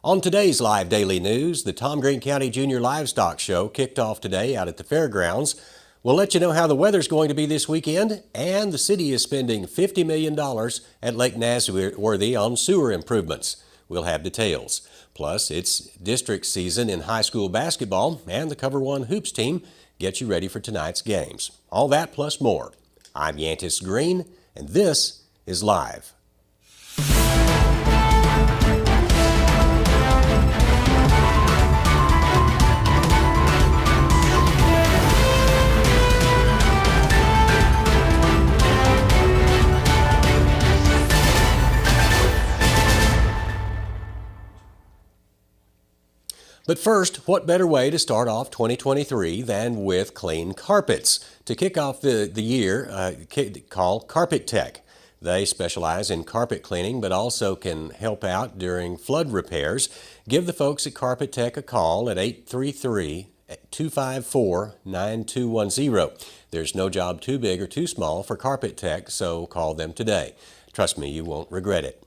On today's live daily news, the Tom Green County Junior Livestock Show kicked off today out at the fairgrounds. We'll let you know how the weather's going to be this weekend, and the city is spending $50 million at Lake Nasworthy on sewer improvements. We'll have details. Plus, it's district season in high school basketball, and the COVER1 Hoops team gets you ready for tonight's games. All that plus more. I'm Yantis Green, and this is Live. But first, what better way to start off 2023 than with clean carpets? To kick off the year, call Carpet Tech. They specialize in carpet cleaning, but also can help out during flood repairs. Give the folks at Carpet Tech a call at 833-254-9210. There's no job too big or too small for Carpet Tech, so call them today. Trust me, you won't regret it.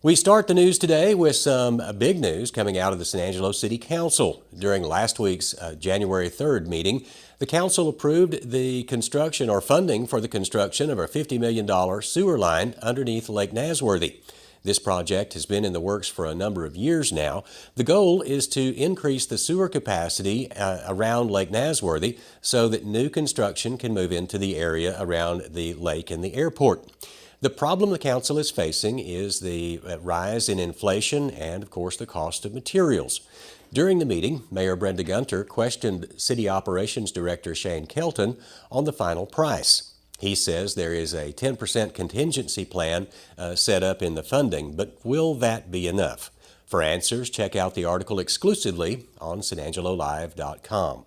We start the news today with some big news coming out of the San Angelo City Council. During last week's January 3rd meeting, the council approved the construction or funding for the construction of a $50 million sewer line underneath Lake Nasworthy. This project has been in the works for a number of years now. The goal is to increase the sewer capacity around Lake Nasworthy so that new construction can move into the area around the lake and the airport. The problem the council is facing is the rise in inflation and, of course, the cost of materials. During the meeting, Mayor Brenda Gunter questioned City Operations Director Shane Kelton on the final price. He says there is a 10% contingency plan set up in the funding, but will that be enough? For answers, check out the article exclusively on SanAngeloLive.com.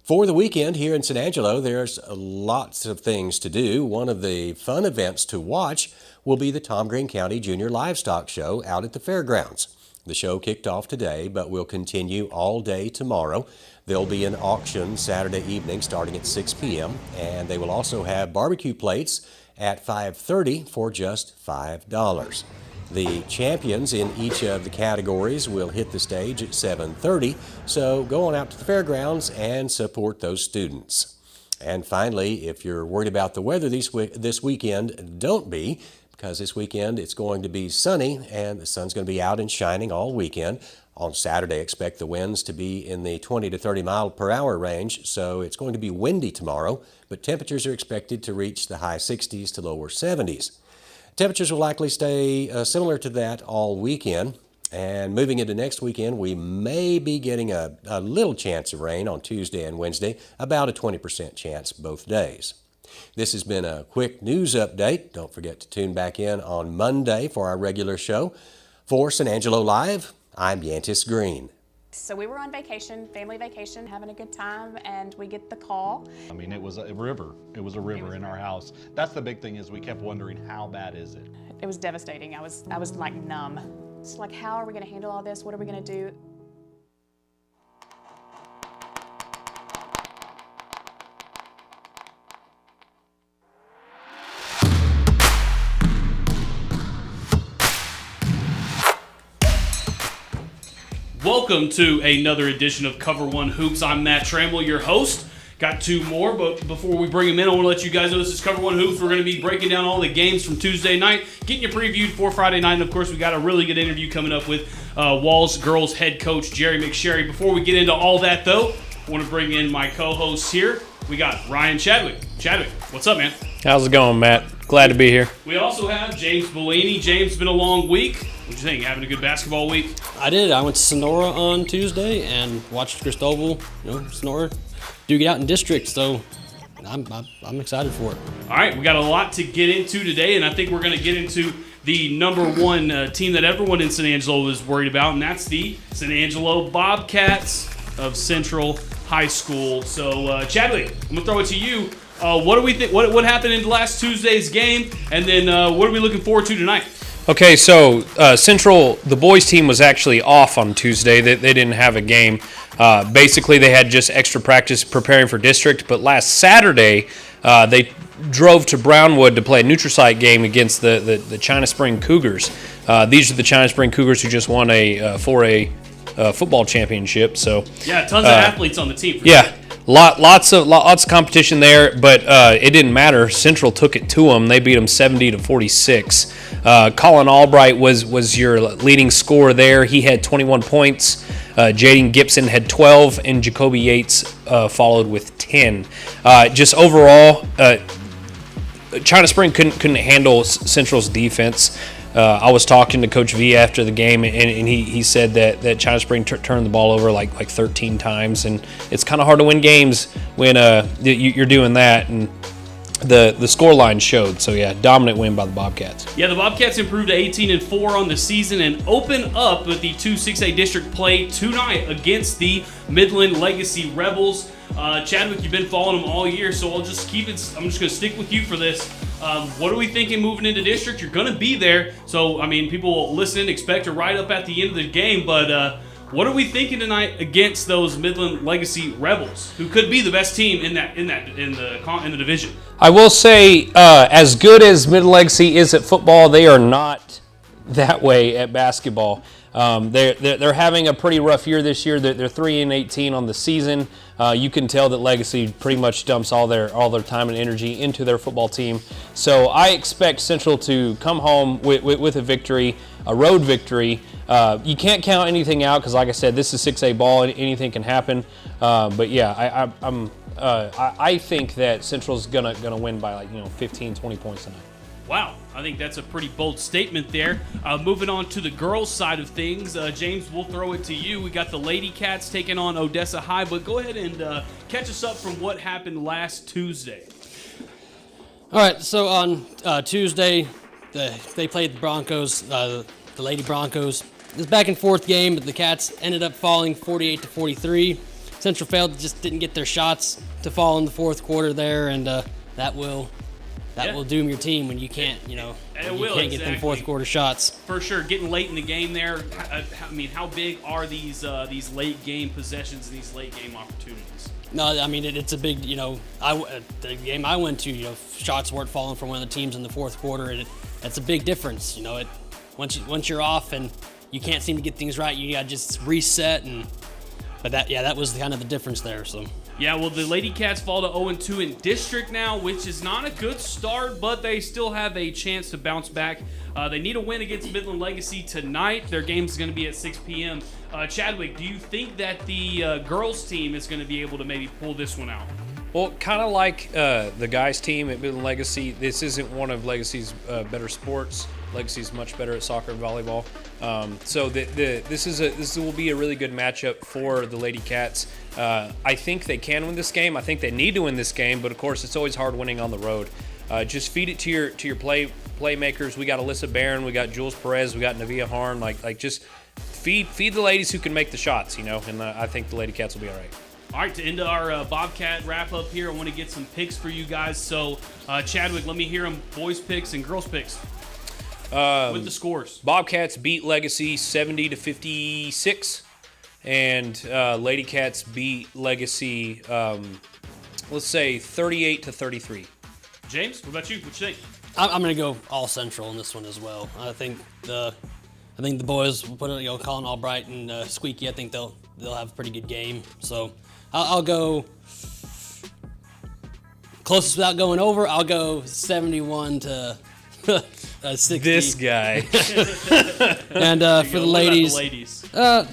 For the weekend here in San Angelo, there's lots of things to do. One of the fun events to watch will be the Tom Green County Junior Livestock Show out at the fairgrounds. The show kicked off today, but will continue all day tomorrow. There'll be an auction Saturday evening starting at 6 p.m., and they will also have barbecue plates at 5:30 for just $5. The champions in each of the categories will hit the stage at 7:30, so go on out to the fairgrounds and support those students. And finally, if you're worried about the weather this weekend, don't be, because this weekend it's going to be sunny and the sun's going to be out and shining all weekend. On Saturday, expect the winds to be in the 20 to 30 mile per hour range, so it's going to be windy tomorrow, but temperatures are expected to reach the high 60s to lower 70s. Temperatures will likely stay similar to that all weekend, and moving into next weekend, we may be getting a little chance of rain on Tuesday and Wednesday, about a 20% chance both days. This has been a quick news update. Don't forget to tune back in on Monday for our regular show. For San Angelo Live, I'm Yantis Green. So we were on vacation, family vacation, having a good time, and we get the call. I mean, it was a river. It was a river in our house. That's the big thing, is we kept wondering, how bad is it? It was devastating. I was like numb. It's like, how are we going to handle all this? What are we going to do? Welcome to another edition of COVER1 Hoops. I'm Matt Trammell, your host. Got two more, but before we bring them in, I want to let you guys know this is COVER1 Hoops. We're going to be breaking down all the games from Tuesday night, getting you previewed for Friday night, and of course, we got a really good interview coming up with Walls girls head coach Jerry McSherry. Before we get into all that, though, I want to bring in my co-hosts here. We got Ryan Chadwick. Chadwick, what's up, man? How's it going, Matt? Glad to be here. We also have James Bellini. James, it's been a long week. What'd you think? You having a good basketball week? I did. I went to Sonora on Tuesday and watched Cristobal, Sonora, do get out in district, so I'm excited for it. All right, we got a lot to get into today, and I think we're going to get into the number one team that everyone in San Angelo is worried about, and that's the San Angelo Bobcats of Central High School. So, Chadwick, I'm going to throw it to you. What do we think? What happened in last Tuesday's game, and then what are we looking forward to tonight? Okay, so Central, the boys team was actually off on Tuesday. They didn't have a game. Basically, they had just extra practice preparing for district. But last Saturday, They drove to Brownwood to play a Nutrisite game against the China Spring Cougars. These are the China Spring Cougars who just won a 4A football championship. So Yeah, tons of athletes on the team. yeah, lots of competition there, but it didn't matter. Central took it to them. They beat them 70-46. Colin Albright was your leading scorer there. He had 21 points. Jaden Gibson had 12, and Jacoby Yates followed with 10. Just overall, China Spring couldn't handle Central's defense. I was talking to Coach V after the game, and he said that China Spring turned the ball over like 13 times, and it's kind of hard to win games when you're doing that. And the score line showed. So yeah, dominant win by the Bobcats. Yeah, the Bobcats improved to 18-4 on the season and open up with the 2 6A district play tonight against the Midland Legacy Rebels. Chadwick, you've been following them all year, so I'm just going to stick with you for this. What are we thinking moving into district? You're going to be there, so I mean, people will listen, expect to right up at the end of the game. But what are we thinking tonight against those Midland Legacy Rebels, who could be the best team in the division? I will say, as good as Midland Legacy is at football, they are not that way at basketball. They're having a pretty rough year this year. They're 3-18 on the season. You can tell that Legacy pretty much dumps all their time and energy into their football team. So I expect Central to come home with a victory, a road victory. You can't count anything out because, like I said, this is 6A ball. Anything can happen. But yeah, I think that Central's gonna win by 15, 20 points tonight. Wow, I think that's a pretty bold statement there. Moving on to the girls' side of things, James, we'll throw it to you. We got the Lady Cats taking on Odessa High, but go ahead and catch us up from what happened last Tuesday. All right, so on Tuesday, they played the Broncos, the Lady Broncos. It was a back and forth game, but the Cats ended up falling 48-43. Central just didn't get their shots to fall in the fourth quarter there, and that will doom your team when you can't, get them fourth quarter shots. For sure, getting late in the game there. I mean, how big are these late game possessions and these late game opportunities? No, I mean it's a big. The game I went to, shots weren't falling from one of the teams in the fourth quarter, and that's a big difference. Once you're off and you can't seem to get things right, you got to just reset. But that was kind of the difference there. So. Yeah, well, the Lady Cats fall to 0-2 in district now, which is not a good start, but they still have a chance to bounce back. They need a win against Midland Legacy tonight. Their game is going to be at 6 p.m. Chadwick, do you think that the girls' team is going to be able to maybe pull this one out? Well, kind of like the guys' team at Midland Legacy, this isn't one of Legacy's better sports. Legacy's much better at soccer and volleyball. So this will be a really good matchup for the Lady Cats. I think they can win this game. I think they need to win this game, but of course it's always hard winning on the road. Just feed it to your playmakers. We got Alyssa Barron, we got Jules Perez, we got Navia Harn. Like just feed the ladies who can make the shots, and I think the Lady Cats will be all right. All right, to end our Bobcat wrap-up here, I want to get some picks for you guys. So, Chadwick, let me hear them, boys' picks and girls' picks. With the scores. Bobcats beat Legacy 70-56, and Lady Cats beat Legacy, let's say 38-33. James, what about you? What you think? I'm going to go all Central in this one as well. I think the boys will put it, Colin Albright and Squeaky. I think they'll have a pretty good game. So I'll go closest without going over. I'll go 71-60. This guy. And for the ladies, I'll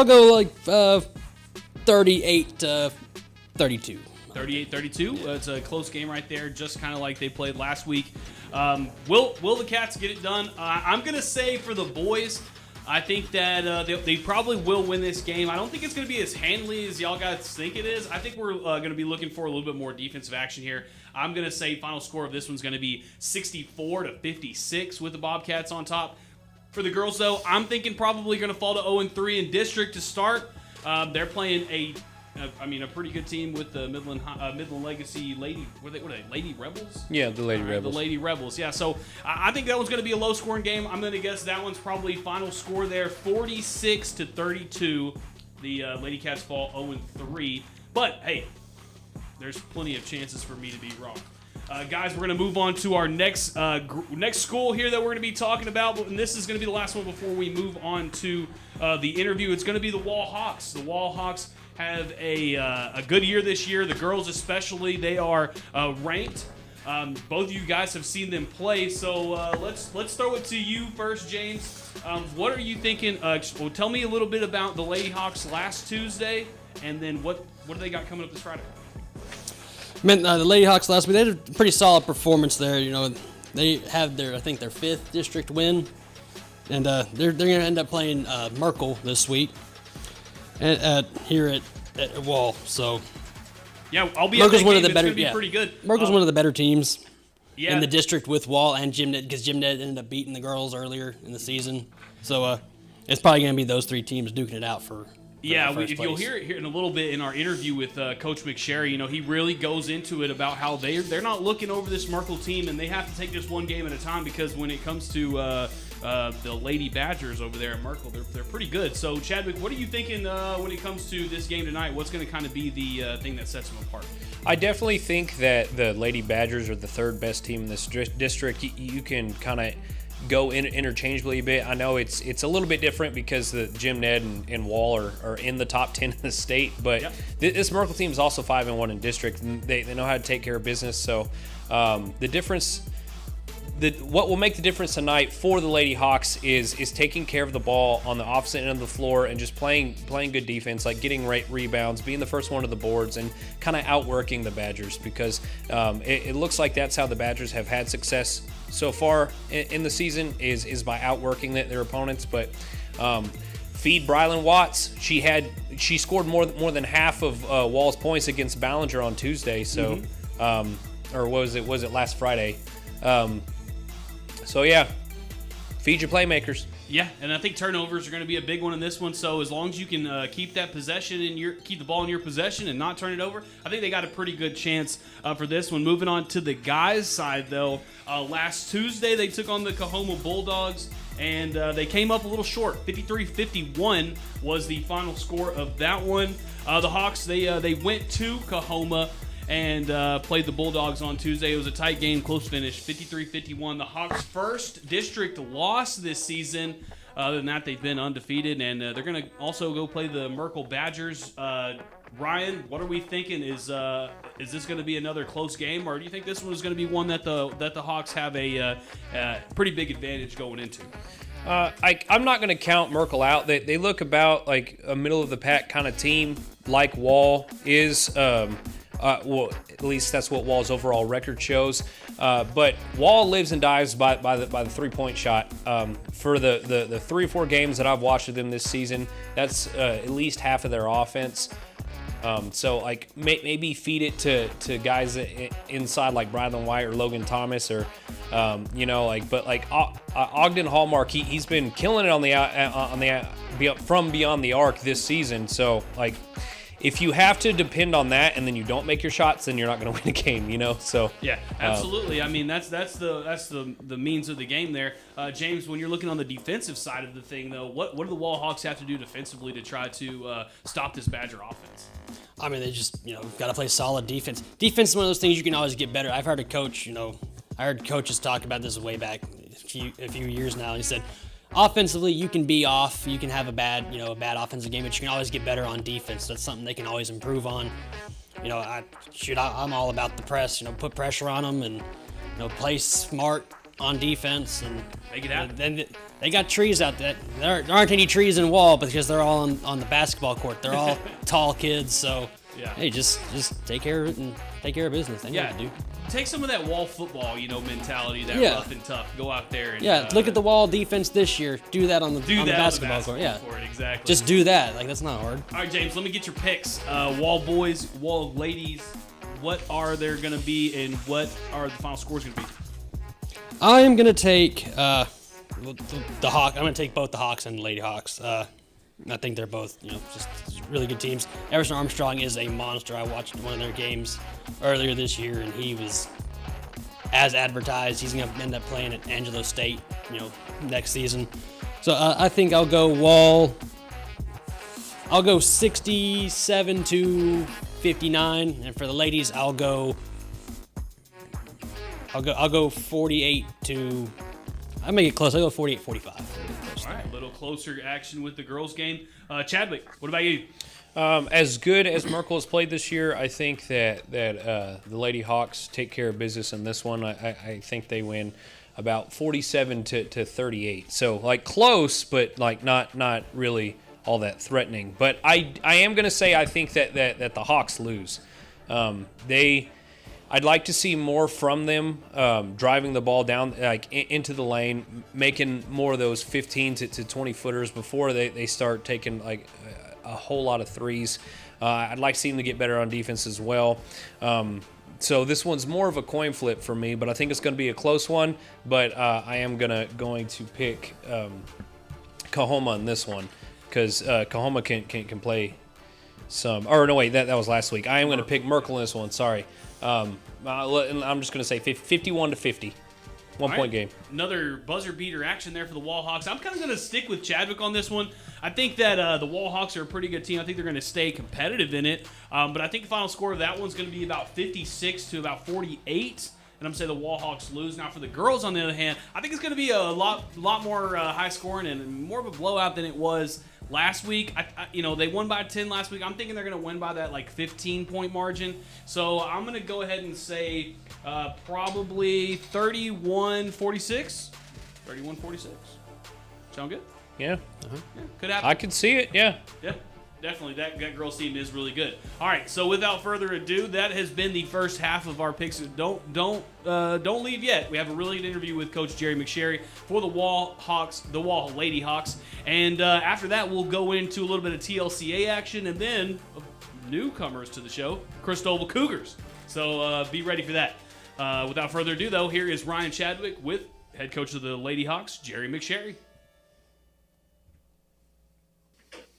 go like 38-32. 38-32. It's a close game right there, just kind of like they played last week. Will the Cats get it done? I'm going to say for the boys, I think that they probably will win this game. I don't think it's going to be as handily as y'all guys think it is. I think we're going to be looking for a little bit more defensive action here. I'm going to say final score of this one's going to be 64-56 with the Bobcats on top. For the girls, though, I'm thinking probably going to fall to 0-3 in district to start. They're playing a pretty good team with the Midland Legacy Lady. What are they? Lady Rebels? Yeah, the Lady Rebels. The Lady Rebels. Yeah. So I think that one's going to be a low-scoring game. I'm going to guess that one's probably final score there 46-32. The Lady Cats fall 0-3. But hey, there's plenty of chances for me to be wrong. Guys, we're going to move on to our next next school here that we're going to be talking about, and this is going to be the last one before we move on to the interview. It's going to be the Wall Hawks. The Wall Hawks have a good year this year. The girls especially, they are ranked. Both of you guys have seen them play, so let's throw it to you first, James. What are you thinking? Well, tell me a little bit about the Lady Hawks last Tuesday, and then what do they got coming up this Friday? The Lady Hawks last week, they had a pretty solid performance there. You know, they have their 5th district win, and they're going to end up playing Merkel this week here at Wall. So yeah, I'll be. Merkel's one of the it's better. Gonna be pretty good. Merkel's one of the better teams in the Yeah. district with Wall and Gymned, because Gymned ended up beating the girls earlier in the season. So it's probably going to be those 3 teams duking it out for. Yeah, first if you'll place. hear it here in a little bit in our interview with Coach McSherry, you know, he really goes into it about how they're not looking over this Merkel team, and they have to take just one game at a time, because when it comes to the Lady Badgers over there at Merkel, they're pretty good. So, Chadwick, what are you thinking when it comes to this game tonight? What's going to kind of be the thing that sets them apart? I definitely think that the Lady Badgers are the 3rd best team in this district. You can kind of go interchangeably a bit. I know it's a little bit different because the Gym Ned and Wall are in the top 10 in the state, but this Merkel team is also 5-1 in district, and they know how to take care of business. So the difference, what will make the difference tonight for the Lady Hawks is taking care of the ball on the opposite end of the floor and just playing good defense, like getting right rebounds, being the first one to the boards, and kind of outworking the Badgers, because it looks like that's how the Badgers have had success so far in the season is by outworking their opponents. But feed Brylan Watts. She scored more than half of Wall's points against Ballinger on Tuesday. So, or was it last Friday? So yeah, feed your playmakers. Yeah, and I think turnovers are going to be a big one in this one. So as long as you can keep that possession keep the ball in your possession and not turn it over, I think they got a pretty good chance for this one. Moving on to the guys' side, though, last Tuesday they took on the Coahoma Bulldogs, and they came up a little short. 53-51 was the final score of that one. The Hawks they went to Coahoma and played the Bulldogs on Tuesday. It was a tight game, close finish, 53-51. The Hawks' first district loss this season. Other than that, they've been undefeated, and they're going to also go play the Merkel Badgers. Ryan, what are we thinking? Is this going to be another close game, or do you think this one is going to be one that the Hawks have a pretty big advantage going into? I'm not going to count Merkel out. They look about like a middle of the pack kind of team, like Wall is. Well, at least that's what Wall's overall record shows. But Wall lives and dies by the 3-point shot. For the 3 or 4 games that I've watched of them this season, that's at least half of their offense. So like maybe feed it to guys inside like Bradley White or Logan Thomas, or but Ogden Hallmark, he's been killing it on the from beyond the arc this season. So like, if you have to depend on that and then you don't make your shots, then you're not going to win a game, So yeah, absolutely. I mean, that's the means of the game there. James, when you're looking on the defensive side of the thing, though, what do the Wall Hawks have to do defensively to try to stop this Badger offense? I mean, they just, got to play solid defense. Defense is one of those things you can always get better. I've heard a coach, I heard coaches talk about this way back a few years now. And he said, offensively, you can be off. You can have a bad offensive game, but you can always get better on defense. That's something they can always improve on. I'm all about the press. Put pressure on them and play smart on defense and make it happen. Then they got trees out there. There aren't any trees in Wall because they're all on the basketball court. They're all tall kids. So yeah, hey, just take care of it and take care of business. They know what to do. Take some of that Wall football, mentality, that rough and tough. Go out there and look at the Wall defense this year. Do that on the basketball court. Yeah, court, exactly. Just do that. Like, that's not hard. All right, James, let me get your picks. Wall boys, Wall ladies. What are there going to be, and what are the final scores going to be? I am going to take the Hawk. I'm going to take both the Hawks and the Lady Hawks. I think they're both, just really good teams. Everson Armstrong is a monster. I watched one of their games earlier this year, and he was, as advertised, he's going to end up playing at Angelo State, next season. So I think I'll go Wall. I'll go 67-54. 59, and for the ladies, I'll go 48 to. I'll make it close. I'll go 48-45. All right, a little closer action with the girls' game. Chadwick, what about you? As good as Merkel has played this year, I think that the Lady Hawks take care of business in this one. I think they win about 47 to 38. So like close, but like not really all that threatening. But I am going to say I think that the Hawks lose. I'd like to see more from them, driving the ball down like into the lane, making more of those 15 to 20 footers before they start taking like a whole lot of threes. I'd like to see them to get better on defense as well. So this one's more of a coin flip for me, but I think it's going to be a close one. But I am going to pick Kahoma in this one because Kahoma can play some. Or no, wait, that was last week. I am going to pick Merkel in this one. Sorry. I'm just going to say 51 to 50. 1 point game. Another buzzer beater action there for the Wall Hawks. I'm kind of going to stick with Chadwick on this one. I think that the Wall Hawks are a pretty good team. I think they're going to stay competitive in it. But I think the final score of that one's going to be about 56 to about 48. And I'm going to say the Wall Hawks lose. Now for the girls, on the other hand, I think it's going to be a lot more high scoring and more of a blowout than it was last week. They won by 10 last week. I'm thinking they're going to win by that like 15-point margin. So I'm going to go ahead and say probably 31-46. 31-46. Sound good? Yeah. Yeah, could happen. I can see it. Yeah. Yeah, definitely. That girls' team is really good. All right, so without further ado, that has been the first half of our picks. Don't leave yet. We have a really good interview with Coach Jerry McSherry for the Wall Lady Hawks, and after that, we'll go into a little bit of TLCA action, and then newcomers to the show, Cristobal Cougars. So be ready for that. Without further ado, though, here is Ryan Chadwick with head coach of the Lady Hawks, Jerry McSherry.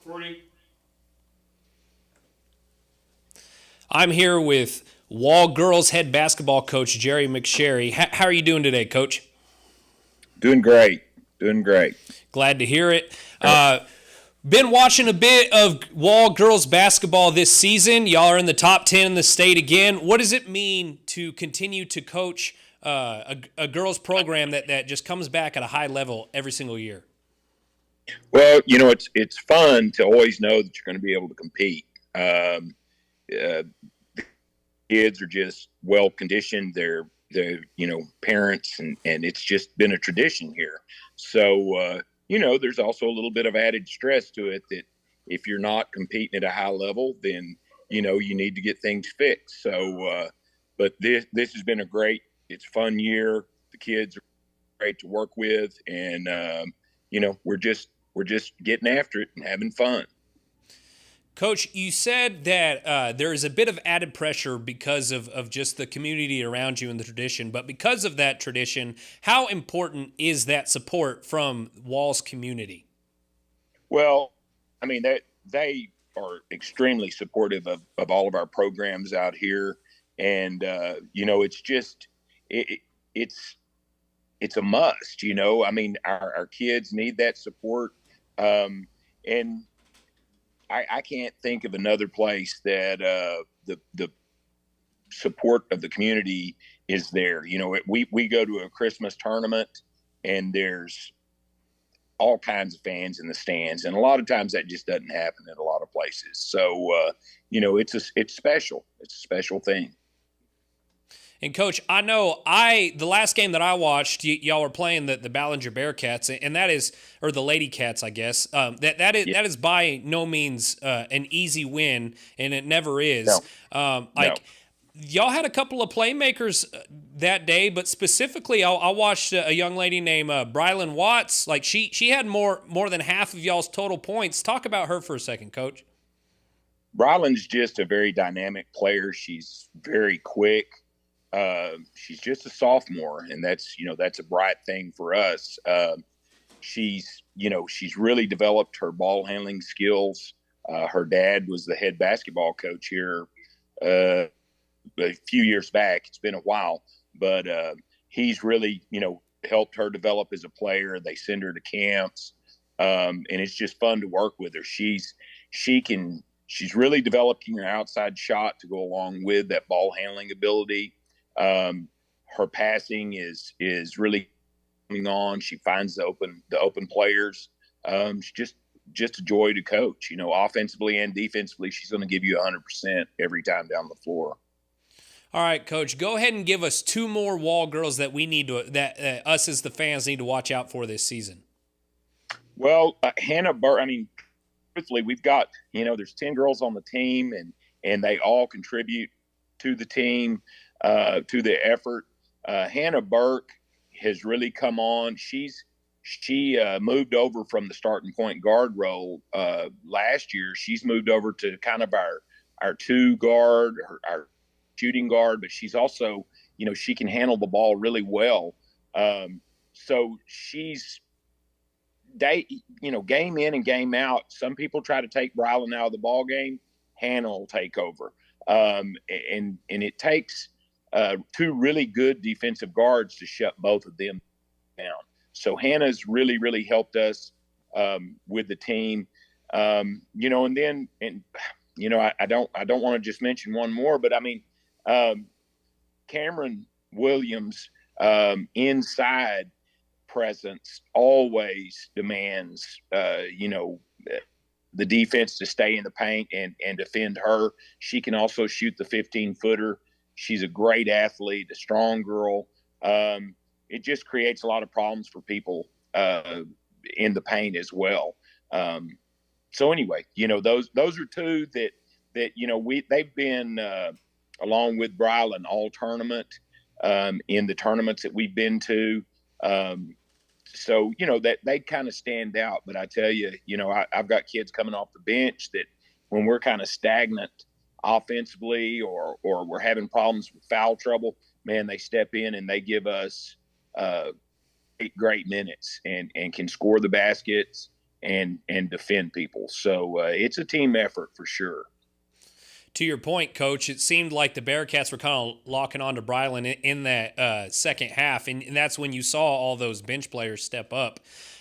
Recording. I'm here with Wall Girls head basketball coach Jerry McSherry. How are you doing today, Coach? Doing great. Glad to hear it. Been watching a bit of Wall girls basketball this season. Y'all are in the top 10 in the state again. What does it mean to continue to coach a girls program that just comes back at a high level every single year? Well, it's fun to always know that you're going to be able to compete. The kids are just well conditioned. They're parents, and it's just been a tradition here. So, there's also a little bit of added stress to it that if you're not competing at a high level, then, you need to get things fixed. So, but this has been it's a fun year. The kids are great to work with, and, we're just getting after it and having fun. Coach, you said that there is a bit of added pressure because of just the community around you and the tradition. But because of that tradition, how important is that support from Wall's community? Well, I mean, they are extremely supportive of all of our programs out here. And, it's just it's a must, I mean, our kids need that support. And I can't think of another place that the support of the community is there. We go to a Christmas tournament, and there's all kinds of fans in the stands, and a lot of times that just doesn't happen at a lot of places. So it's special. It's a special thing. And Coach, I know the last game that I watched, y'all were playing the Ballinger Bearcats, and that is, or the Lady Cats, I guess. That is by no means an easy win, and it never is. No. Y'all had a couple of playmakers that day, but specifically, I watched a young lady named Brylan Watts. Like she had more than half of y'all's total points. Talk about her for a second, Coach. Brylan's just a very dynamic player. She's very quick. She's just a sophomore, and that's a bright thing for us. She's really developed her ball handling skills. Her dad was the head basketball coach here a few years back. It's been a while, but he's really helped her develop as a player. They send her to camps, and it's just fun to work with her. She can she's really developing her outside shot to go along with that ball handling ability. Her passing is really coming on. She finds the open players. She's just a joy to coach. Offensively and defensively, she's going to give you 100% every time down the floor. All right, Coach, go ahead and give us two more Wall girls that we need to that us as the fans need to watch out for this season. Well, Hannah Burr. Truthfully, we've got there's 10 girls on the team, and they all contribute to the team, to the effort. Hannah Burke has really come on. She moved over from the starting point guard role last year. She's moved over to kind of our two guard, our shooting guard, but she's also, she can handle the ball really well. So she's game in and game out. Some people try to take Brylan out of the ball game. Hannah will take over. And it takes two really good defensive guards to shut both of them down. So Hannah's really, really helped us with the team. And then I don't want to just mention one more, but Cameron Williams inside presence always demands the defense to stay in the paint and defend her. She can also shoot the 15-footer. She's a great athlete, a strong girl. It just creates a lot of problems for people in the paint as well. So anyway, those are two that they've been along with Brylan all tournament in the tournaments that we've been to. So that they kind of stand out. But I tell you, I've got kids coming off the bench that when we're kind of stagnant offensively or we're having problems with foul trouble, man, they step in and they give us great minutes and can score the baskets and defend people. So it's a team effort for sure. To your point, Coach, it seemed like the Bearcats were kind of locking on to Brylan in that second half, and that's when you saw all those bench players step up.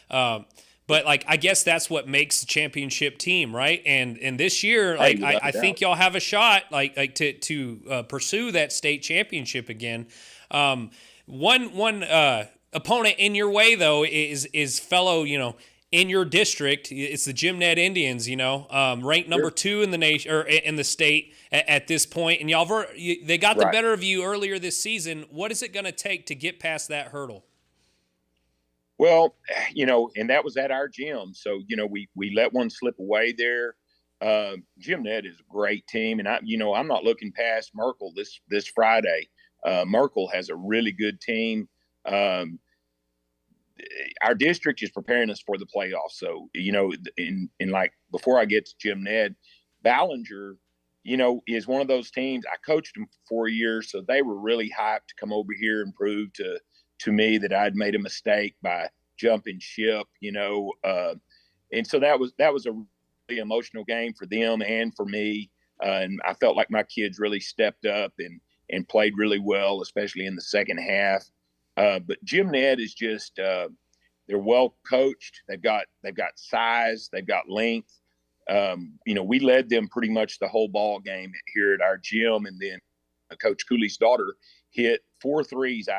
But I guess that's what makes the championship team, right? And this year, I think y'all have a shot, to pursue that state championship again. One opponent in your way though is fellow, in your district. It's the Jim Ned Indians, ranked number 2 in the nation or in the state at this point, and they got the better of you earlier this season. What is it going to take to get past that hurdle? Well, and that was at our gym. So, we let one slip away there. Jim Ned is a great team. And I'm not looking past Merkel this Friday. Merkel has a really good team. Our district is preparing us for the playoffs. So, before I get to Jim Ned, Ballinger, is one of those teams. I coached them for 4 years. So they were really hyped to come over here and prove to me that I'd made a mistake by jumping ship, and so that was a really emotional game for them and for me. And I felt like my kids really stepped up and played really well, especially in the second half. But Jim Ned is just, they're well coached. They've got size, they've got length. We led them pretty much the whole ball game here at our gym. And then Coach Cooley's daughter hit 4 threes.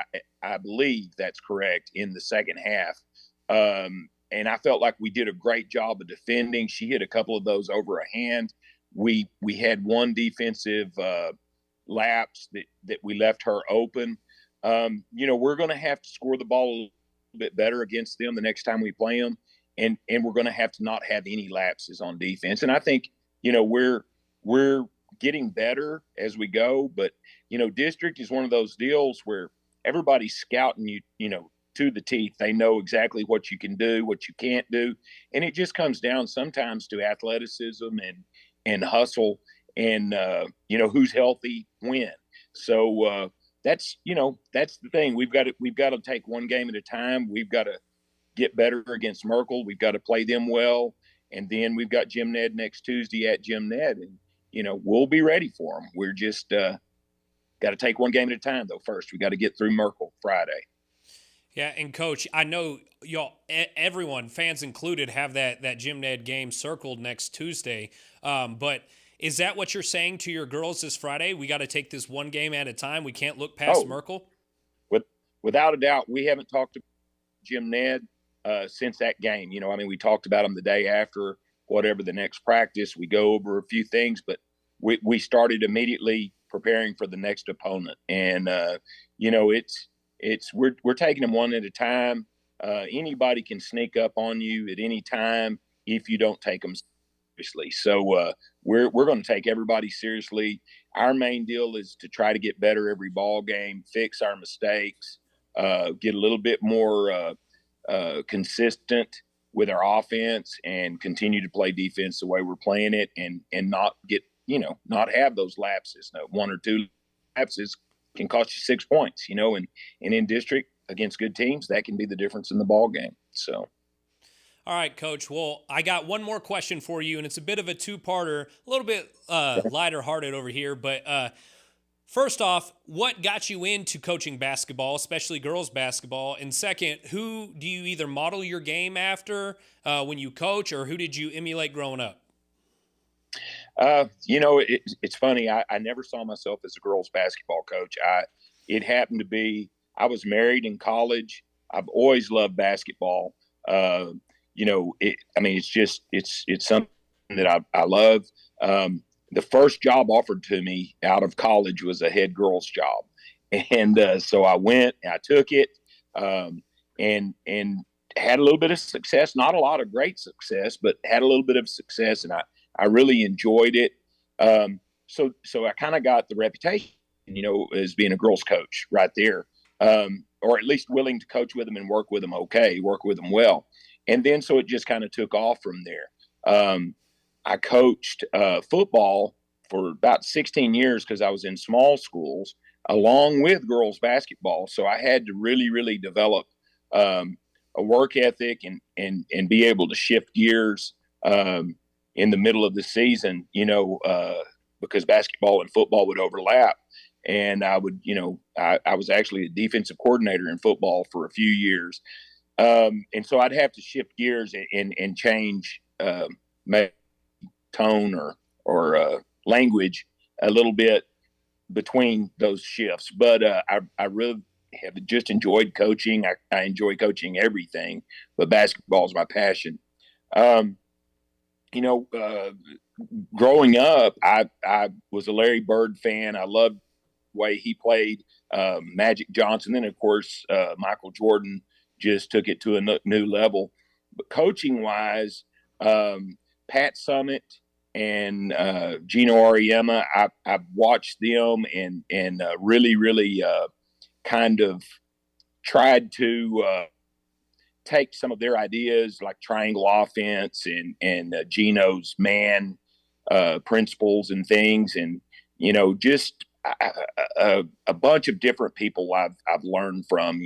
I believe that's correct in the second half. And I felt like we did a great job of defending. She hit a couple of those over a hand. We had one defensive lapse that we left her open. We're going to have to score the ball a little bit better against them the next time we play them. And we're going to have to not have any lapses on defense. And I think, we're getting better as we go, but, district is one of those deals where everybody's scouting you, to the teeth. They know exactly what you can do, what you can't do. And it just comes down sometimes to athleticism and hustle and, who's healthy when. So that's the thing. We've got to take one game at a time. We've got to get better against Merkel. We've got to play them well. And then we've got Jim Ned next Tuesday at Jim Ned. And, we'll be ready for them. We're just got to take one game at a time, though. First, we got to get through Merkel Friday. Yeah, and Coach, I know y'all, everyone, fans included, have that Jim Ned game circled next Tuesday. But is that what you're saying to your girls this Friday? We got to take this one game at a time. We can't look past Merkel. Without a doubt, we haven't talked to Jim Ned since that game. We talked about him the day after, whatever the next practice. We go over a few things, but we started immediately preparing for the next opponent. And we're taking them one at a time. Anybody can sneak up on you at any time if you don't take them seriously. So we're going to take everybody seriously. Our main deal is to try to get better every ball game, fix our mistakes, get a little bit more consistent with our offense, and continue to play defense the way we're playing it, and not get, not have those lapses. No, 1 or 2 lapses can cost you 6 points, and in district against good teams, that can be the difference in the ball game. So. All right, Coach. Well, I got one more question for you, and it's a bit of a two-parter, a little bit lighter-hearted over here. But first off, what got you into coaching basketball, especially girls basketball? And second, who do you either model your game after when you coach, or who did you emulate growing up? It's funny. I never saw myself as a girls basketball coach. It happened to be I was married in college. I've always loved basketball. It's something that I love. The first job offered to me out of college was a head girls job. And so I went and I took it and had a little bit of success, not a lot of great success, but had a little bit of success. And I really enjoyed it. So I kind of got the reputation, as being a girls coach right there, or at least willing to coach with them and work with them work with them well. And then so it just kind of took off from there. I coached football for about 16 years because I was in small schools along with girls basketball. So I had to really, really develop a work ethic and be able to shift gears in the middle of the season, because basketball and football would overlap. And I would, I was actually a defensive coordinator in football for a few years. And so I'd have to shift gears and change tone or language a little bit between those shifts. But I really have just enjoyed coaching. I enjoy coaching everything, but basketball is my passion. Growing up, I was a Larry Bird fan. I loved the way he played. Magic Johnson, then of course Michael Jordan just took it to a new level. But coaching wise, Pat Summit and Gino Auriemma, I've watched them and really, really kind of tried to take some of their ideas like triangle offense and Gino's man principles and things, and just a bunch of different people I've learned from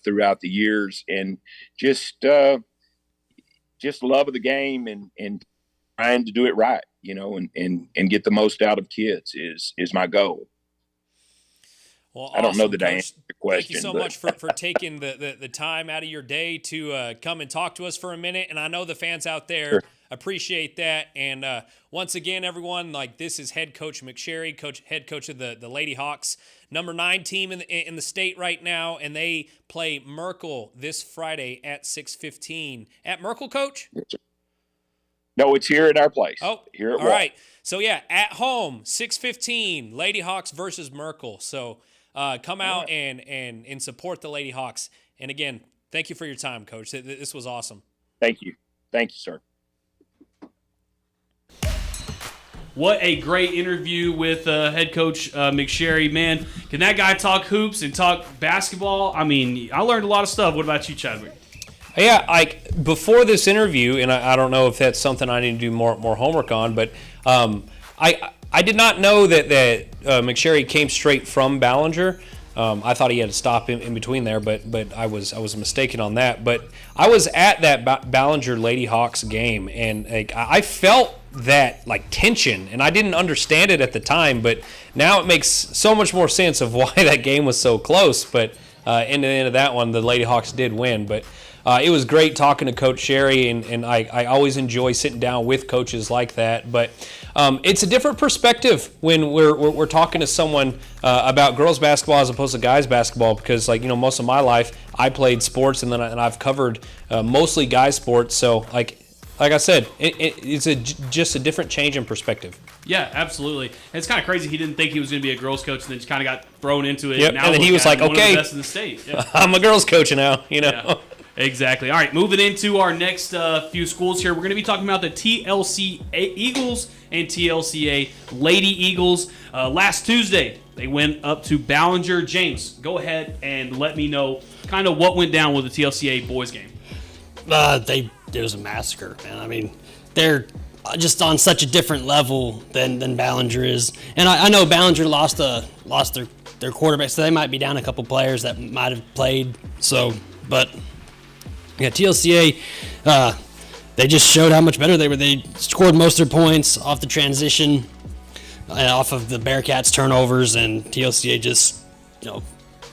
throughout the years, and just love of the game and trying to do it right, and get the most out of kids is my goal. Well, I don't know that Coach. I answered your question. Thank you so much for taking the time out of your day to come and talk to us for a minute. And I know the fans out there appreciate that. And once again, everyone, this is head coach McSherry, head coach of the Lady Hawks, number 9 team in the state right now. And they play Merkel this Friday at 6:15 at Merkel, Coach? No, it's here at our place. Oh, here at all right. So yeah, at home, 6:15, Lady Hawks versus Merkel. So come out and support the Lady Hawks. And again, thank you for your time, Coach. This was awesome. Thank you, sir. What a great interview with head coach McSherry. Man, can that guy talk hoops and talk basketball? I mean, I learned a lot of stuff. What about you, Chadwick? Yeah, before this interview, and I don't know if that's something I need to do more homework on, but I did not know that McSherry came straight from Ballinger. I thought he had to stop in between there, but I was mistaken on that. But I was at that Ballinger Lady Hawks game, and I felt that tension, and I didn't understand it at the time, but now it makes so much more sense of why that game was so close. But in the end of that one, the Lady Hawks did win. But it was great talking to Coach Sherry, and I always enjoy sitting down with coaches like that. But it's a different perspective when we're talking to someone about girls basketball as opposed to guys basketball, because most of my life I played sports, and I've covered mostly guys sports. So like I said, it's just a different change in perspective. Yeah, absolutely. And it's kind of crazy. He didn't think he was going to be a girls coach, and then just kind of got thrown into it. Yep. Now And then he was like, one okay, of the best in the state. Yeah. I'm a girls coach now, Yeah, exactly. All right, moving into our next few schools here. We're going to be talking about the TLCA Eagles and TLCA Lady Eagles. Last Tuesday, they went up to Ballinger. James, go ahead and let me know kind of what went down with the TLCA boys game. It was a massacre, man. I mean, they're just on such a different level than Ballinger is. And I know Ballinger lost their quarterback, so they might be down a couple players that might have played. So, but yeah, TLCA, they just showed how much better they were. They scored most of their points off the transition, off of the Bearcats' turnovers, and TLCA just,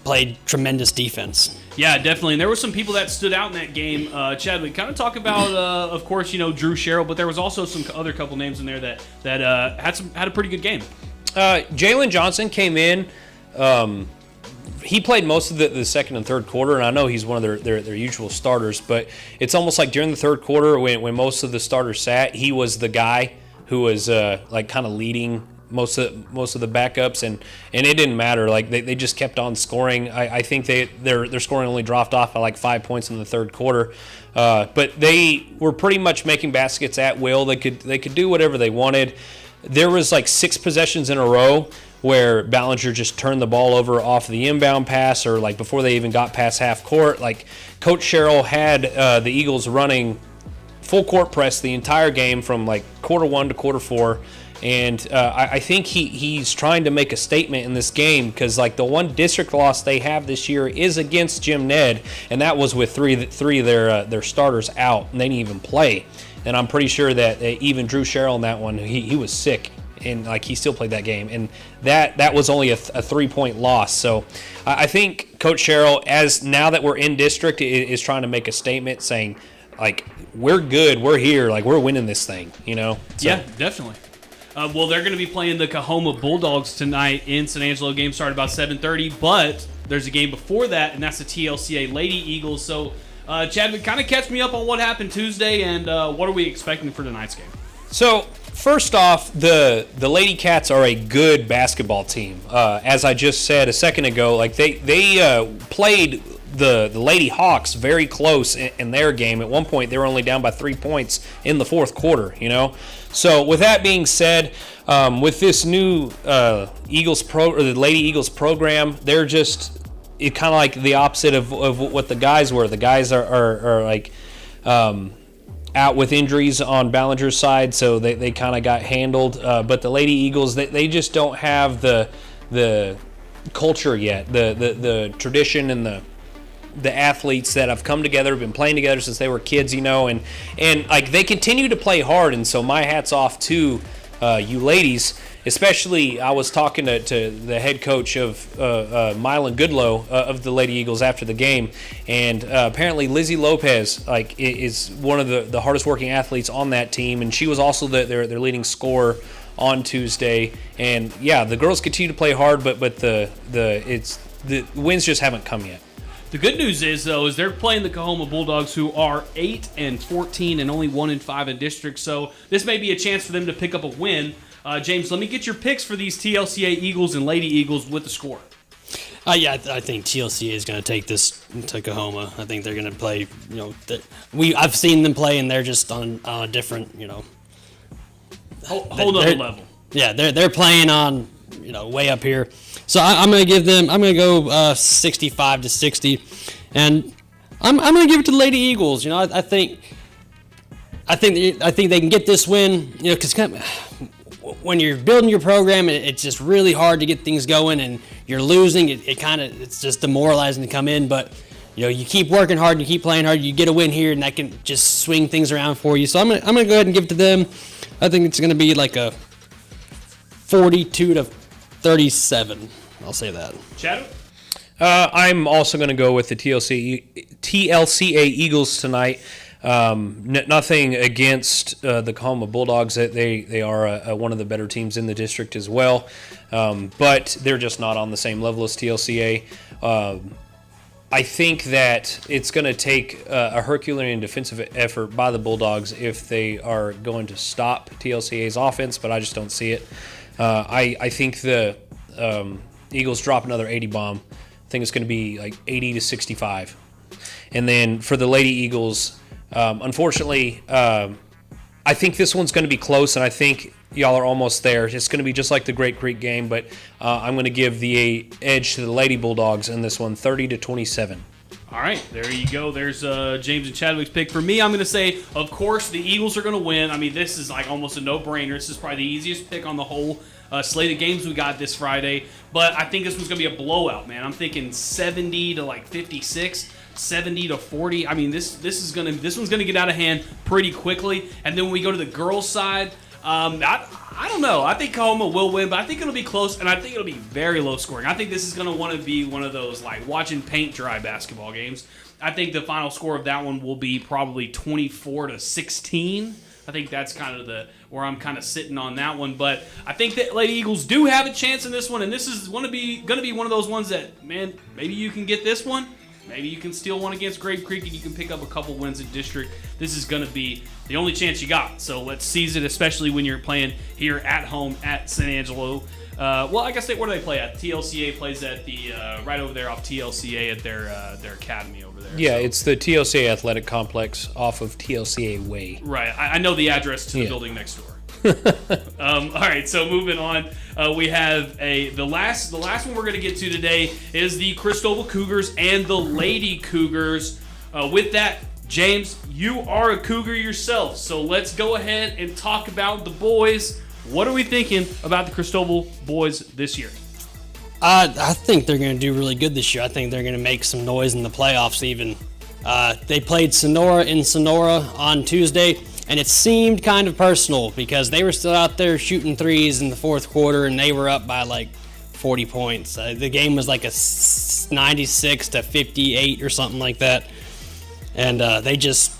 played tremendous defense. Yeah, definitely. And there were some people that stood out in that game. Chad, we kind of talk about, of course, Drew Sherrill, but there was also some other couple names in there that had a pretty good game. Jalen Johnson came in. He played most of the second and third quarter, and I know he's one of their usual starters, but it's almost like during the third quarter when most of the starters sat, he was the guy who was kind of leading most of the backups, and it didn't matter. Like they just kept on scoring. I think their scoring only dropped off by like 5 points in the third quarter, but they were pretty much making baskets at will. They could do whatever they wanted. There was like 6 possessions in a row where Ballinger just turned the ball over off the inbound pass, or like before they even got past half court. Like Coach Sherrill had the Eagles running full court press the entire game from like quarter 1 to quarter 4. And I think he's trying to make a statement in this game, because like the one district loss they have this year is against Jim Ned, and that was with three of their starters out, and they didn't even play. And I'm pretty sure that even Drew Sherrill in that one, he was sick, and like he still played that game, and that was only a 3-point loss. So I think Coach Sherrill, as now that we're in district, is trying to make a statement saying like we're good, we're here, like we're winning this thing, So. Yeah, definitely. Well, they're going to be playing the Coahoma Bulldogs tonight in San Angelo. Game started about 7:30, but there's a game before that, and that's the TLCA Lady Eagles. So, Chadwick, kind of catch me up on what happened Tuesday, and what are we expecting for tonight's game? So, first off, the Lady Cats are a good basketball team. As I just said a second ago, like they played the Lady Hawks very close in their game. At one point, they were only down by 3 points in the fourth quarter, So with that being said, with this new the Lady Eagles program, they're just kind of like the opposite of what the guys were. The guys are like out with injuries on Ballinger's side, so they kind of got handled. But the Lady Eagles, they just don't have the culture yet, the tradition and the athletes that have come together, have been playing together since they were kids, and like they continue to play hard. And so my hat's off to you ladies, especially. I was talking to the head coach of Mylan Goodlow of the Lady Eagles after the game, and apparently Lizzie Lopez is one of the hardest working athletes on that team, and she was also their leading scorer on Tuesday. And yeah, the girls continue to play hard, but the wins just haven't come yet. The good news is, though, is they're playing the Coahoma Bulldogs, who are 8-14 and only 1-5 in district. So this may be a chance for them to pick up a win. James, let me get your picks for these TLCA Eagles and Lady Eagles with the score. Yeah, I think TLCA is going to take this to Coahoma. I think they're going to play. I've seen them play, and they're just on a different, whole nother level. Yeah, they're playing on, way up here. So I'm going to go 65-60, and I'm going to give it to the Lady Eagles. I think they can get this win. Because when you're building your program, it's just really hard to get things going, and you're losing. It's just demoralizing to come in. But you keep working hard and you keep playing hard. You get a win here, and that can just swing things around for you. So I'm gonna go ahead and give it to them. I think it's gonna be like a 42-37. I'll say that. Chadwick? I'm also going to go with the TLCA Eagles tonight. Nothing against the Oklahoma Bulldogs. They are one of the better teams in the district as well, but they're just not on the same level as TLCA. I think that it's going to take a Herculean defensive effort by the Bulldogs if they are going to stop TLCA's offense, but I just don't see it. I think the Eagles drop another 80 bomb. I think it's going to be like 80 to 65. And then for the Lady Eagles, unfortunately, I think this one's going to be close, and I think y'all are almost there. It's going to be just like the Great Creek game, but I'm going to give the edge to the Lady Bulldogs in this one, 30 to 27. All right, there you go. There's James and Chadwick's pick. For me, I'm going to say, of course, the Eagles are going to win. I mean, this is like almost a no-brainer. This is probably the easiest pick on the whole slate of games we got this Friday. But I think this one's going to be a blowout, man. I'm thinking 70 to like 56. 70 to 40. I mean, this one's gonna get out of hand pretty quickly. And then when we go to the girls' side, I don't know. I think Oklahoma will win, but I think it'll be close, and I think it'll be very low scoring. I think this is gonna want to be one of those like watching paint dry basketball games. I think the final score of that one will be probably 24 to 16. I think that's kind of where I'm kind of sitting on that one. But I think that Lady Eagles do have a chance in this one, and this is going to be one of those ones that, man, maybe you can get this one. Maybe you can steal one against Grave Creek and you can pick up a couple wins in district. This is going to be the only chance you got. So let's seize it, especially when you're playing here at home at San Angelo. Well, I guess where do they play at? TLCA plays at the right over there off TLCA at their academy over there. Yeah, so it's the TLCA Athletic Complex off of TLCA Way. Right. I know the address to the building next door. All right, so moving on, we have the last one we're going to get to today is the Cristobal Cougars and the Lady Cougars. With that, James, you are a Cougar yourself, so let's go ahead and talk about the boys. What are we thinking about the Cristobal boys this year? I think they're going to do really good this year. I think they're going to make some noise in the playoffs even. They played Sonora in Sonora on Tuesday, and it seemed kind of personal because they were still out there shooting threes in the fourth quarter, and they were up by like 40 points. The game was like a 96 to 58 or something like that, and they just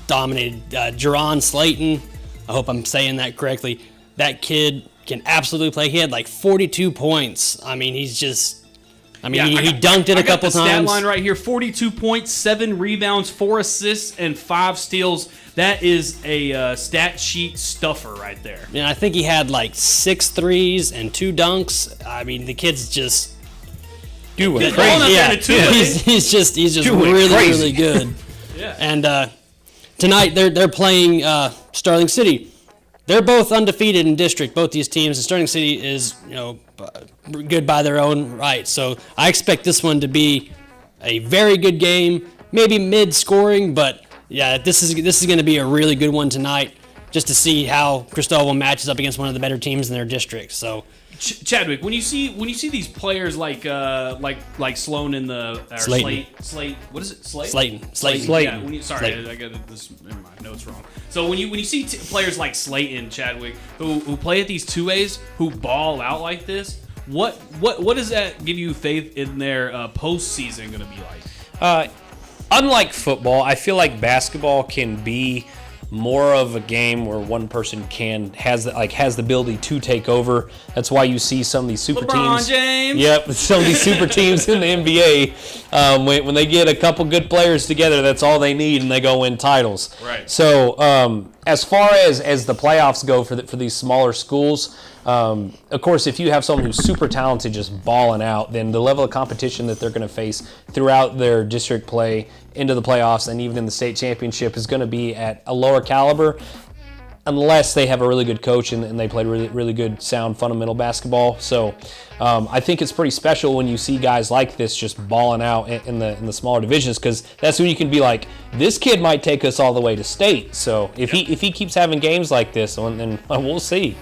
dominated. Jerron Slayton, I hope I'm saying that correctly. That kid can absolutely play. He had like 42 points. I mean, he dunked it a couple times. Stat line right here: 42 points, 7 rebounds, 4 assists, and 5 steals. That is a stat sheet stuffer right there. And I think he had like 6 threes and 2 dunks. I mean, the kid's just doing crazy. Yeah, he's just really good. Yeah. And tonight they're playing Starling City. They're both undefeated in district, both these teams, and Starling City is, good by their own right. So I expect this one to be a very good game, maybe mid-scoring, but yeah, this is going to be a really good one tonight, just to see how Cristobal matches up against one of the better teams in their district. So, Chadwick, when you see these players like Sloan in the Slate, what is it? Slayton. Yeah, Slayton. I got this in my notes wrong. So when you see players like Slayton, Chadwick, who play at these 2As, who ball out like this, what does that give you faith in their postseason going to be like? Unlike football, I feel like basketball can be more of a game where one person has the ability to take over. That's why you see some of these super teams. LeBron James. Yep, some of these super teams in the NBA, when they get a couple good players together, that's all they need, and they go win titles. Right. So as far as the playoffs go for these smaller schools, of course, if you have someone who's super talented just balling out, then the level of competition that they're going to face throughout their district play into the playoffs and even in the state championship is going to be at a lower caliber unless they have a really good coach and they play really, really good, sound, fundamental basketball. So I think it's pretty special when you see guys like this just balling out in the smaller divisions, because that's when you can be like, this kid might take us all the way to state. So if he keeps having games like this, then we'll see.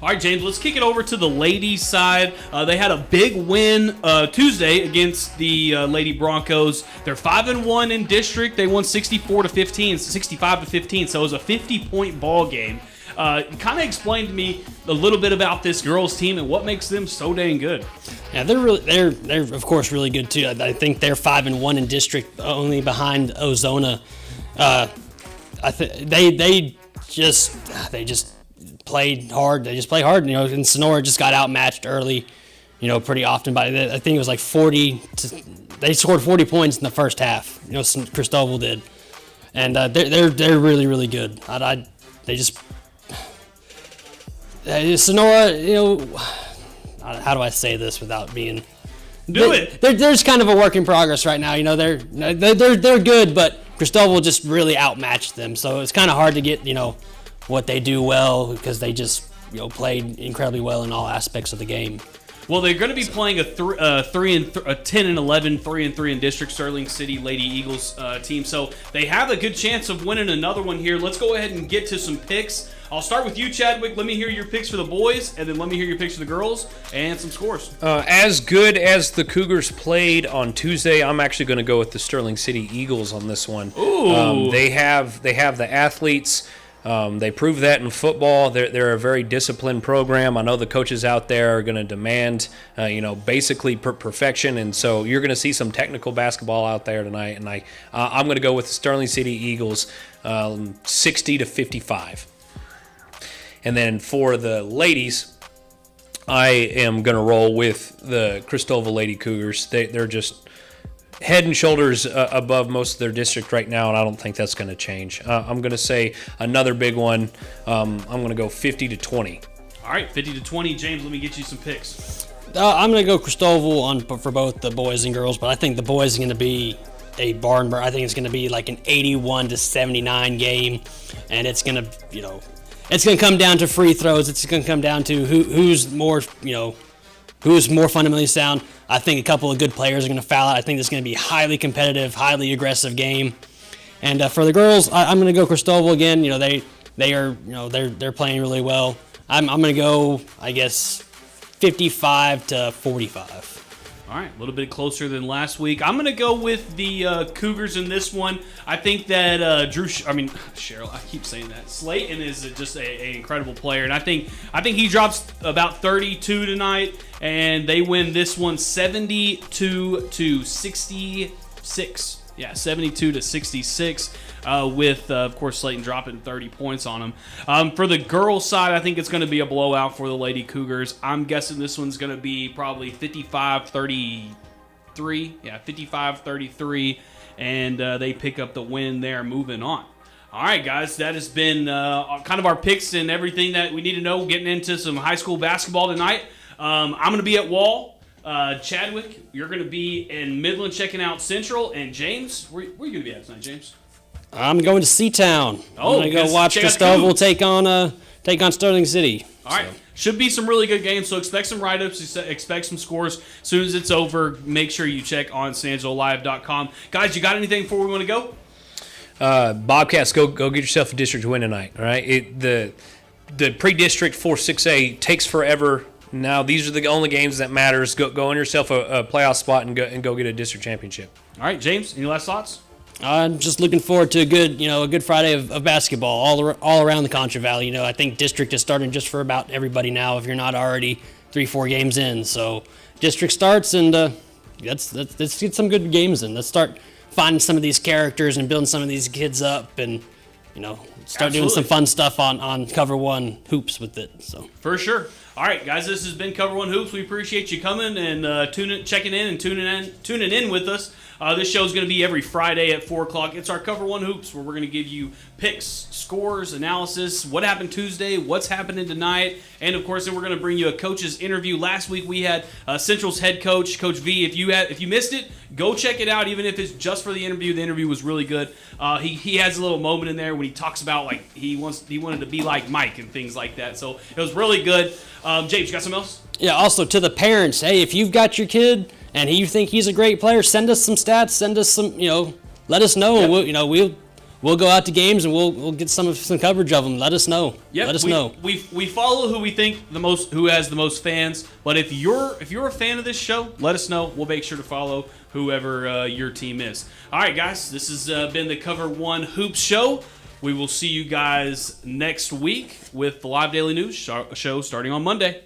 All right, James, let's kick it over to the ladies' side. They had a big win Tuesday against the Lady Broncos. They're 5-1 in district. They won 65 to 15. So it was a 50-point ball game. Kind of explain to me a little bit about this girls team and what makes them so dang good. Yeah, they're of course really good too. I think they're 5-1 in district, only behind Ozona. They just played hard. They just play hard. And Sonora just got outmatched early. Pretty often by I think it was like 40. They scored 40 points in the first half. Cristobal did, and they're really really good. Sonora. How do I say this without being? There's kind of a work in progress right now. They're good, but Cristobal just really outmatched them. So it's kind of hard to get what they do well because they just played incredibly well in all aspects of the game. Well, they're going to be playing a 10-11, 3-3 in district Sterling City Lady Eagles team. So they have a good chance of winning another one here. Let's go ahead and get to some picks. I'll start with you, Chadwick. Let me hear your picks for the boys, and then let me hear your picks for the girls and some scores. As good as the Cougars played on Tuesday, I'm actually going to go with the Sterling City Eagles on this one. Ooh. They have the athletes. They prove that in football. They're a very disciplined program. I know the coaches out there are going to demand, basically perfection, and so you're going to see some technical basketball out there tonight. And I'm going to go with the Sterling City Eagles, 60-55. And then for the ladies, I am going to roll with the Cristobal Lady Cougars. They're just head and shoulders above most of their district right now, and I don't think that's going to change. I'm going to say another big one. I'm going to go 50-20. All right, 50-20. James, let me get you some picks. I'm going to go Cristobal for both the boys and girls, but I think the boys are going to be a barn burner. I think it's going to be like an 81-79 game, and it's going to, it's going to come down to free throws. It's going to come down to who's more fundamentally sound. I think a couple of good players are going to foul out. I think it's going to be a highly competitive, highly aggressive game. And for the girls, I'm going to go Cristobal again. They're playing really well. I'm going to go, I guess, 55-45. All right, a little bit closer than last week. I'm going to go with the Cougars in this one. I think that Cheryl, I keep saying that. Slayton is just an incredible player, and I think he drops about 32 tonight, and they win this one 72-66. Yeah, 72-66. With, of course, Slayton dropping 30 points on them. For the girls' side, I think it's going to be a blowout for the Lady Cougars. I'm guessing this one's going to be probably 55-33. Yeah, 55-33, and they pick up the win there moving on. All right, guys, that has been kind of our picks and everything that we need to know getting into some high school basketball tonight. I'm going to be at Wall. Chadwick, you're going to be in Midland checking out Central. And James, where are you going to be at tonight, James? I'm going to Seatown. I'm going to go watch Cristobal take on Sterling City. All right. Should be some really good games, so expect some write-ups, expect some scores. As soon as it's over, make sure you check on SanJoeLive.com. Guys, you got anything before we want to go? Bobcats, go get yourself a district win tonight, all right? The pre-district 4-6A takes forever. Now these are the only games that matters. Go earn yourself a playoff spot and go get a district championship. All right, James, any last thoughts? I'm just looking forward to a good Friday of basketball all around the Contra Valley. I think district is starting just for about everybody now. If you're not already 3-4 games in, so district starts and let's get some good games in. Let's start finding some of these characters and building some of these kids up and start doing some fun stuff on COVER1 Hoops with it. So for sure. All right, guys, this has been COVER1 Hoops. We appreciate you coming and checking in and tuning in with us. This show is going to be every Friday at 4 o'clock. It's our COVER1 Hoops, where we're going to give you picks, scores, analysis, what happened Tuesday, what's happening tonight, and, of course, then we're going to bring you a coach's interview. Last week we had Central's head coach, Coach V. If you missed it, go check it out, even if it's just for the interview. The interview was really good. He has a little moment in there when he talks about, like, he wanted to be like Mike and things like that. So it was really good. James, you got something else? Yeah, also to the parents, hey, if you've got your kid and you think he's a great player, send us some stats, send us some, let us know. Yep. We'll go out to games and we'll get some coverage of them. Let us know. Yep. Let us know. We follow who we think who has the most fans. But if you're a fan of this show, let us know. We'll make sure to follow whoever your team is. All right, guys, this has been the COVER1 Hoops show. We will see you guys next week with the Live Daily News show starting on Monday.